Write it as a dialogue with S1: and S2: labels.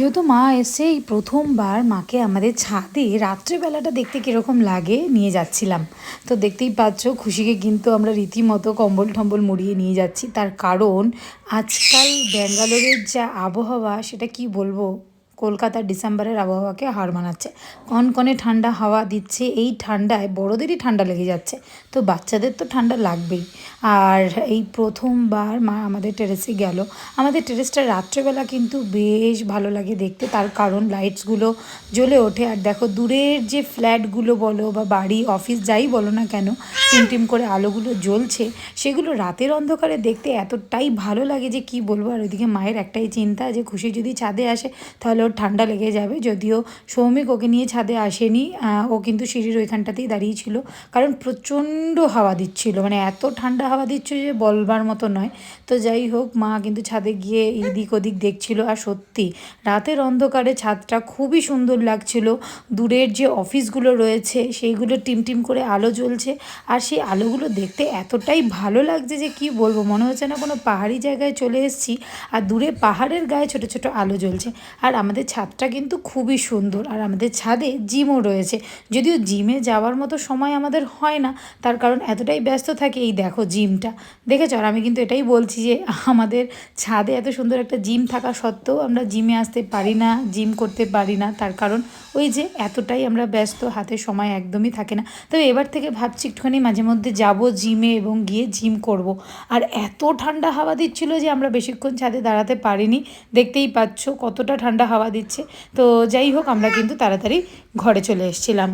S1: যেহেতু মা এসে এই প্রথমবার মাকে আমাদের ছাদে রাত্রেবেলাটা দেখতে কীরকম লাগে নিয়ে যাচ্ছিলাম। তো দেখতেই পাচ্ছ খুশিকে কিন্তু আমরা রীতিমতো কম্বল টম্বল মুড়িয়ে নিয়ে যাচ্ছি, তার কারণ আজকাল ব্যাঙ্গালোরের যা আবহাওয়া সেটা কি বলবো, কলকাতার ডিসেম্বরের আবহাওয়াকে হার মানাচ্ছে। কনকনে ঠান্ডা হাওয়া দিচ্ছে, এই ঠান্ডায় বড়োদেরই ঠান্ডা লেগে যাচ্ছে, তো বাচ্চাদের তো ঠান্ডা লাগবেই। আর এই প্রথমবার মা আমাদের টেরেসে গেল। আমাদের টেরেসটা রাত্রেবেলা কিন্তু বেশ ভালো লাগে দেখতে, তার কারণ লাইটসগুলো জ্বলে ওঠে। আর দেখো দূরের যে ফ্ল্যাটগুলো বলো বা বাড়ি অফিস যাই বলো না কেন, টিম টিম করে আলোগুলো জ্বলছে, সেগুলো রাতের অন্ধকারে দেখতে এতটাই ভালো লাগে যে কি বলবো। আর ওইদিকে মায়ের একটাই চিন্তা যে খুশি যদি ছাদে আসে তাহলে ওর ঠান্ডা লেগে যাবে। যদিও সৌমিক ওকে নিয়ে ছাদে আসেনি, ও কিন্তু সিঁড়ির ওইখানটাতেই দাঁড়িয়ে ছিল, কারণ প্রচণ্ড হাওয়া দিচ্ছিল, মানে এত ঠান্ডা হাওয়া দিচ্ছিল যে বলবার মতো নয়। তো যাই হোক, মা কিন্তু ছাদে গিয়ে এদিক ওদিক দেখছিল। আর সত্যি রাতের অন্ধকারে ছাদটা খুবই সুন্দর লাগছিল। দূরের যে অফিসগুলো রয়েছে সেইগুলো টিমটিম করে আলো জ্বলছে, আর সেই আলোগুলো দেখতে এতটাই ভালো লাগছে যে কি বলবো, মনে হচ্ছে না কোনো পাহাড়ি জায়গায় চলে এসেছি আর দূরে পাহাড়ের গায়ে ছোট ছোট আলো জ্বলছে। আর আমাদের ছাদটা কিন্তু খুবই সুন্দর, আর আমাদের ছাদে জিমও রয়েছে। যদিও জিমে যাওয়ার মতো সময় আমাদের হয় না, তার কারণ এতটাই ব্যস্ত থাকে। এই দেখো জিমটা দেখেছ, আর আমি কিন্তু এটাই বলছি যে আমাদের ছাদে এত সুন্দর একটা জিম থাকা সত্ত্বেও আমরা জিমে আসতে পারি না, জিম করতে পারি না, তার কারণ ওই যে এতটাই আমরা ব্যস্ত, হাতে সময় একদমই থাকে না। তবে এবার থেকে ভাবছি একটুখানি মাঝে মধ্যে যাব জিমে এবং গিয়ে জিম করব। আর এত ঠান্ডা হাওয়া দিচ্ছিল যে আমরা বেশিক্ষণ ছাদে দাঁড়াতে পারিনি, দেখতেই পাচ্ছ কতটা ঠান্ডা হাওয়া দিচ্ছে। তো যাই হোক, আমরা কিন্তু তাড়াতাড়ি ঘরে চলে এসেছিলাম।